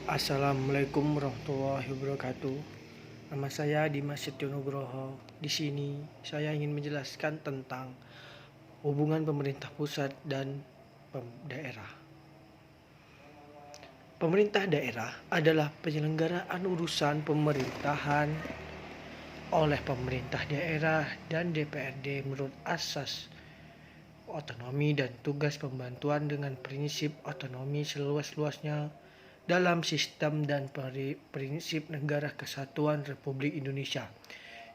Assalamualaikum warahmatullahi wabarakatuh. Nama saya Dimas Setyo Nugroho. Di sini saya ingin menjelaskan tentang hubungan pemerintah pusat dan daerah. Pemerintah daerah adalah penyelenggaraan urusan pemerintahan oleh pemerintah daerah dan DPRD menurut asas otonomi dan tugas pembantuan dengan prinsip otonomi seluas-luasnya dalam sistem dan prinsip Negara Kesatuan Republik Indonesia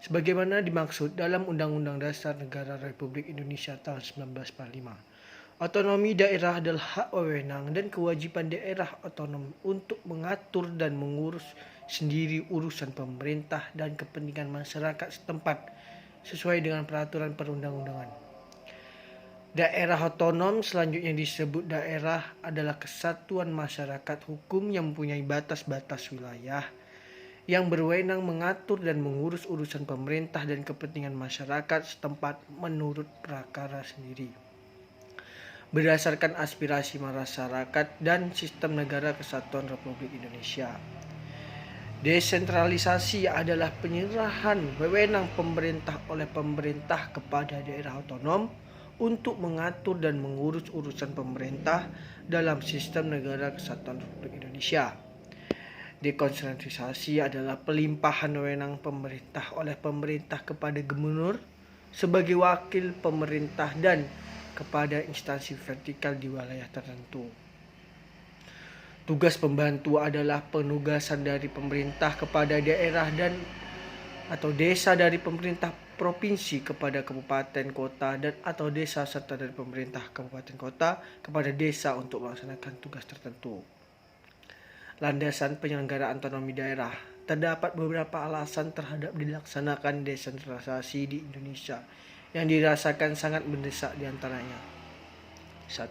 sebagaimana dimaksud dalam Undang-Undang Dasar Negara Republik Indonesia tahun 1945. Otonomi daerah adalah hak wewenang dan kewajiban daerah otonom untuk mengatur dan mengurus sendiri urusan pemerintah dan kepentingan masyarakat setempat sesuai dengan peraturan perundang-undangan. Daerah otonom selanjutnya disebut daerah adalah kesatuan masyarakat hukum yang mempunyai batas-batas wilayah yang berwenang mengatur dan mengurus urusan pemerintah dan kepentingan masyarakat setempat menurut prakara sendiri. Berdasarkan aspirasi masyarakat dan sistem negara kesatuan Republik Indonesia. Desentralisasi adalah penyerahan wewenang pemerintah oleh pemerintah kepada daerah otonom untuk mengatur dan mengurus urusan pemerintah dalam sistem negara kesatuan Republik Indonesia. Dekonsentrasi adalah pelimpahan wewenang pemerintah oleh pemerintah kepada gubernur sebagai wakil pemerintah dan kepada instansi vertikal di wilayah tertentu. Tugas pembantu adalah penugasan dari pemerintah kepada daerah dan atau desa dari pemerintah provinsi kepada kabupaten kota dan atau desa serta dari pemerintah kabupaten kota kepada desa untuk melaksanakan tugas tertentu. Landasan penyelenggaraan otonomi daerah. Terdapat beberapa alasan terhadap dilaksanakan desentralisasi di Indonesia yang dirasakan sangat mendesak di antaranya. 1.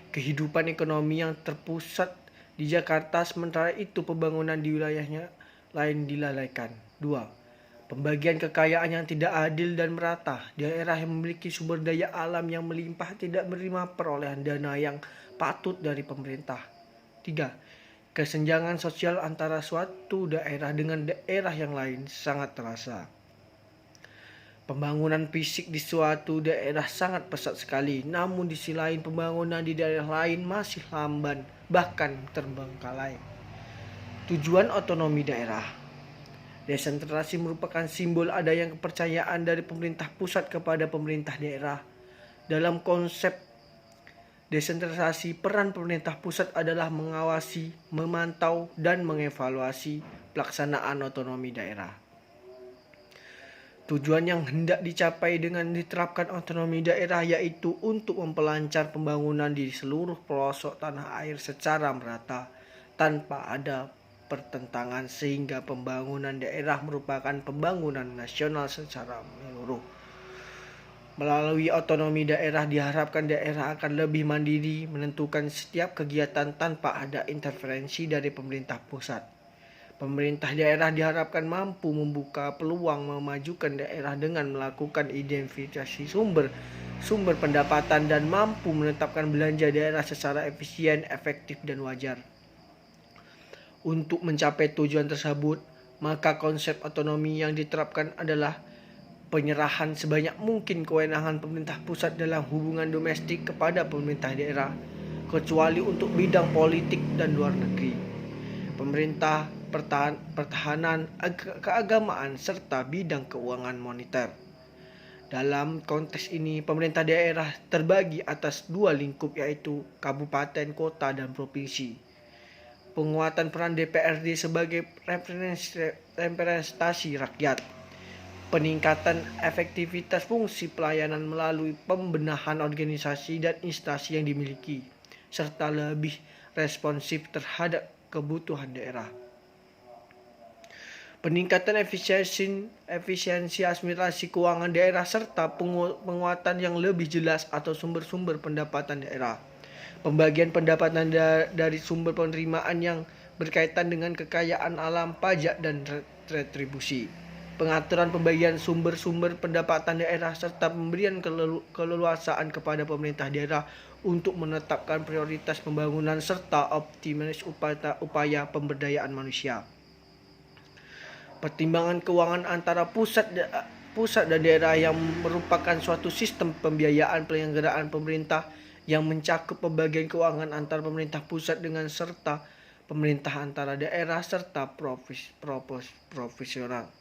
Kehidupan ekonomi yang terpusat di Jakarta sementara itu pembangunan di wilayahnya lain dilalaikan. 2. Pembagian kekayaan yang tidak adil dan merata. Daerah yang memiliki sumber daya alam yang melimpah tidak menerima perolehan dana yang patut dari pemerintah. 3. Kesenjangan sosial antara suatu daerah dengan daerah yang lain sangat terasa. Pembangunan fisik di suatu daerah sangat pesat sekali, namun di sisi lain pembangunan di daerah lain masih lamban, bahkan terbengkalai. Tujuan otonomi daerah. Desentralisasi merupakan simbol adanya kepercayaan dari pemerintah pusat kepada pemerintah daerah. Dalam konsep desentralisasi, peran pemerintah pusat adalah mengawasi, memantau, dan mengevaluasi pelaksanaan otonomi daerah. Tujuan yang hendak dicapai dengan diterapkan otonomi daerah yaitu untuk memperlancar pembangunan di seluruh pelosok tanah air secara merata tanpa ada pertentangan sehingga pembangunan daerah merupakan pembangunan nasional secara menyeluruh. Melalui otonomi daerah diharapkan daerah akan lebih mandiri menentukan setiap kegiatan tanpa ada intervensi dari pemerintah pusat. Pemerintah daerah diharapkan mampu membuka peluang memajukan daerah dengan melakukan identifikasi sumber pendapatan dan mampu menetapkan belanja daerah secara efisien, efektif, dan wajar. Untuk mencapai tujuan tersebut, maka konsep otonomi yang diterapkan adalah penyerahan sebanyak mungkin kewenangan pemerintah pusat dalam hubungan domestik kepada pemerintah daerah, kecuali untuk bidang politik dan luar negeri, pemerintah, pertahanan, keagamaan, serta bidang keuangan moneter. Dalam konteks ini, pemerintah daerah terbagi atas dua lingkup yaitu kabupaten, kota, dan provinsi. Penguatan peran DPRD sebagai representasi rakyat. Peningkatan efektivitas fungsi pelayanan melalui pembenahan organisasi dan instansi yang dimiliki, serta lebih responsif terhadap kebutuhan daerah. Peningkatan efisiensi administrasi keuangan daerah serta penguatan yang lebih jelas atau sumber-sumber pendapatan daerah. Pembagian pendapatan dari sumber penerimaan yang berkaitan dengan kekayaan alam, pajak, dan retribusi. Pengaturan pembagian sumber-sumber pendapatan daerah serta pemberian keleluasaan kepada pemerintah daerah untuk menetapkan prioritas pembangunan serta optimis upaya pemberdayaan manusia. Pertimbangan keuangan antara pusat dan daerah yang merupakan suatu sistem pembiayaan penyelenggaraan pemerintah yang mencakup pembagian keuangan antara pemerintah pusat dengan serta pemerintah antara daerah serta profesional.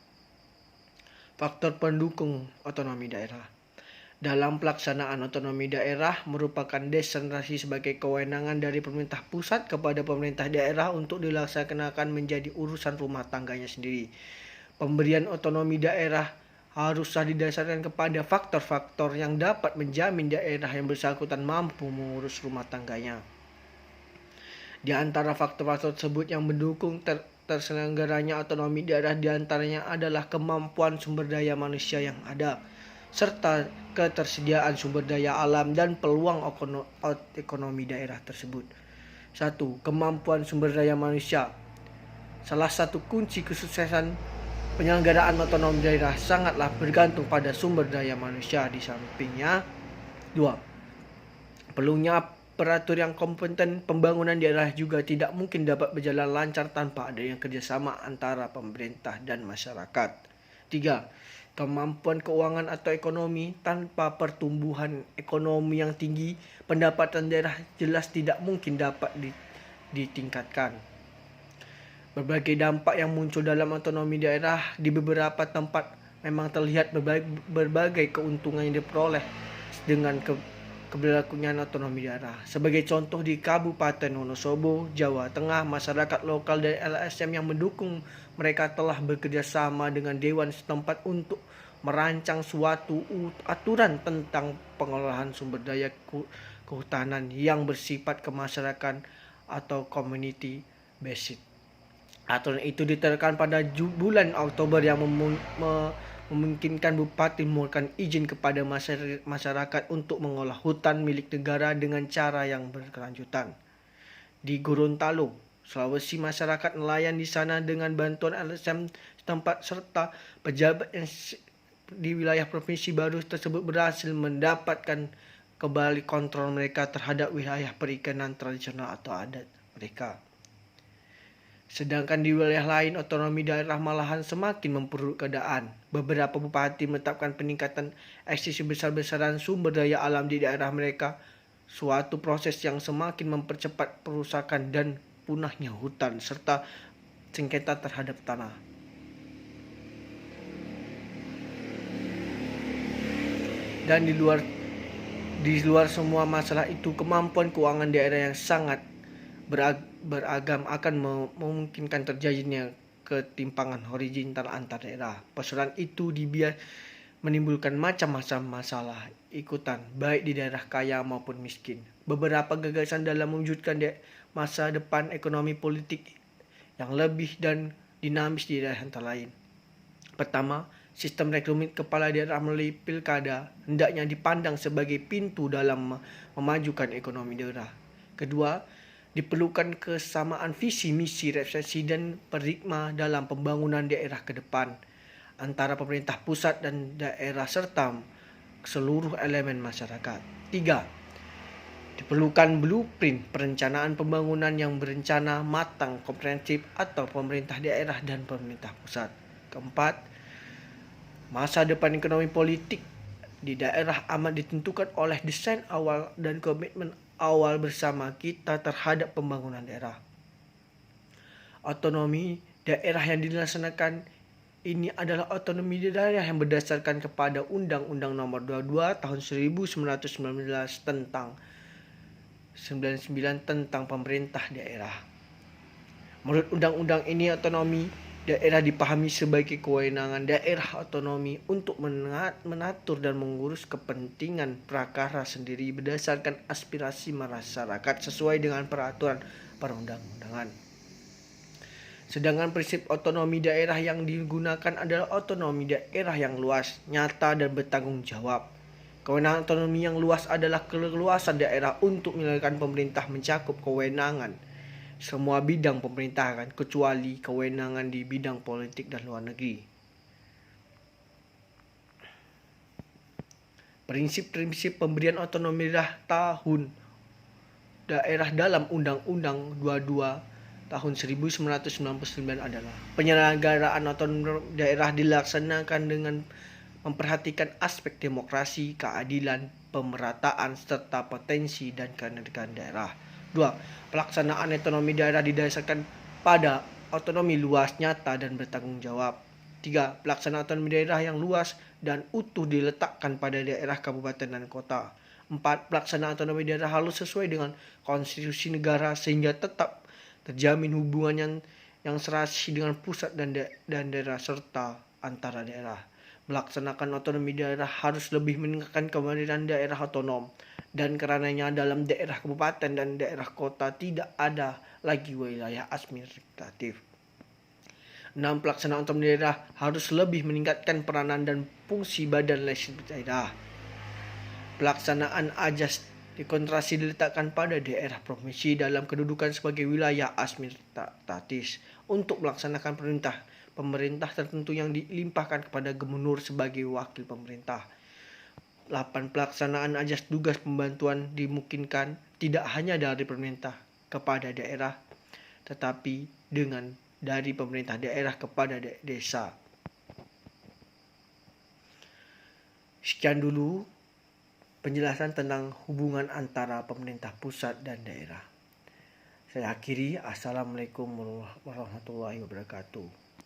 Faktor pendukung otonomi daerah. Dalam pelaksanaan otonomi daerah merupakan desentralisasi sebagai kewenangan dari pemerintah pusat kepada pemerintah daerah untuk dilaksanakan menjadi urusan rumah tangganya sendiri. Pemberian otonomi daerah haruslah didasarkan kepada faktor-faktor yang dapat menjamin daerah yang bersangkutan mampu mengurus rumah tangganya. Di antara faktor-faktor tersebut yang mendukung terselenggaranya otonomi daerah diantaranya adalah kemampuan sumber daya manusia yang ada, serta ketersediaan sumber daya alam dan peluang ekonomi daerah tersebut. 1. Kemampuan sumber daya manusia. Salah satu kunci kesuksesan penyelenggaraan otonomi daerah sangatlah bergantung pada sumber daya manusia. Di sampingnya, 2. Perlunya aparatur yang kompeten. Pembangunan daerah juga tidak mungkin dapat berjalan lancar tanpa adanya kerjasama antara pemerintah dan masyarakat. 3. Kemampuan keuangan atau ekonomi. Tanpa pertumbuhan ekonomi yang tinggi, pendapatan daerah jelas tidak mungkin dapat ditingkatkan. Berbagai dampak yang muncul dalam otonomi daerah. Di beberapa tempat memang terlihat berbagai keuntungan yang diperoleh dengan keberlakuan otonomi daerah. Sebagai contoh, di Kabupaten Wonosobo, Jawa Tengah, masyarakat lokal dan LSM yang mendukung mereka telah bekerja sama dengan dewan setempat untuk merancang suatu aturan tentang pengelolaan sumber daya kehutanan yang bersifat kemasyarakatan atau community based. Aturan itu diterapkan pada bulan Oktober yang memungkinkan bupati memberikan izin kepada masyarakat untuk mengolah hutan milik negara dengan cara yang berkelanjutan. Di Gorontalo, Sulawesi, masyarakat nelayan di sana dengan bantuan LSM setempat serta pejabat yang di wilayah provinsi baru tersebut berhasil mendapatkan kembali kontrol mereka terhadap wilayah perikanan tradisional atau adat mereka. Sedangkan di wilayah lain, otonomi daerah malahan semakin memperburuk keadaan. Beberapa bupati menetapkan peningkatan eksisi besar-besaran sumber daya alam di daerah mereka, suatu proses yang semakin mempercepat perusakan dan punahnya hutan serta sengketa terhadap tanah. Dan di luar semua masalah itu, kemampuan keuangan daerah yang sangat beragam akan memungkinkan terjadinya ketimpangan horizontal antar daerah. Persoalan itu menimbulkan macam-macam masalah ikutan, baik di daerah kaya maupun miskin. Beberapa gagasan dalam mewujudkan masa depan ekonomi politik yang lebih dan dinamis di daerah antara lain. Pertama, sistem rekrutmen kepala daerah melalui pilkada hendaknya dipandang sebagai pintu dalam memajukan ekonomi daerah. Kedua, diperlukan kesamaan visi, misi, representasi dan paradigma dalam pembangunan daerah ke depan antara pemerintah pusat dan daerah serta seluruh elemen masyarakat. 3. Diperlukan blueprint perencanaan pembangunan yang berencana, matang, komprehensif atau pemerintah daerah dan pemerintah pusat. 4. Masa depan ekonomi politik di daerah amat ditentukan oleh desain awal dan komitmen awal bersama kita terhadap pembangunan daerah. Otonomi daerah yang dilaksanakan ini adalah otonomi daerah yang berdasarkan kepada Undang-Undang Nomor 22 Tahun 1999 tentang pemerintah daerah. Menurut undang-undang ini, otonomi daerah dipahami sebagai kewenangan daerah otonomi untuk mengatur dan mengurus kepentingan prakara sendiri berdasarkan aspirasi masyarakat sesuai dengan peraturan perundang-undangan. Sedangkan prinsip otonomi daerah yang digunakan adalah otonomi daerah yang luas, nyata dan bertanggung jawab. Kewenangan otonomi yang luas adalah keluasan daerah untuk menyelesaikan pemerintah mencakup kewenangan semua bidang pemerintahan kecuali kewenangan di bidang politik dan luar negeri. Prinsip-prinsip pemberian otonomi daerah tahun daerah dalam Undang-Undang 22 tahun 1999 adalah penyelenggaraan otonomi daerah dilaksanakan dengan memperhatikan aspek demokrasi, keadilan, pemerataan, serta potensi dan keanekaragaman daerah. 2. Pelaksanaan otonomi daerah didasarkan pada otonomi luas, nyata, dan bertanggung jawab. 3. Pelaksanaan otonomi daerah yang luas dan utuh diletakkan pada daerah, kabupaten, dan kota. 4. Pelaksanaan otonomi daerah harus sesuai dengan konstitusi negara sehingga tetap terjamin hubungan yang serasi dengan pusat dan daerah serta antara daerah. Melaksanakan otonomi daerah harus lebih meningkatkan kemandirian daerah otonom, dan karenanya dalam daerah kabupaten dan daerah kota tidak ada lagi wilayah administratif. 6. Pelaksanaan otonomi daerah harus lebih meningkatkan peranan dan fungsi badan legislatif daerah. Pelaksanaan ajas dekonsentrasi diletakkan pada daerah provinsi dalam kedudukan sebagai wilayah administratif untuk melaksanakan pemerintah tertentu yang dilimpahkan kepada gubernur sebagai wakil pemerintah. 8. Pelaksanaan ajas tugas pembantuan dimungkinkan tidak hanya dari pemerintah kepada daerah, tetapi dari pemerintah daerah kepada desa. Sekian dulu penjelasan tentang hubungan antara pemerintah pusat dan daerah. Saya akhiri. Assalamualaikum warahmatullahi wabarakatuh.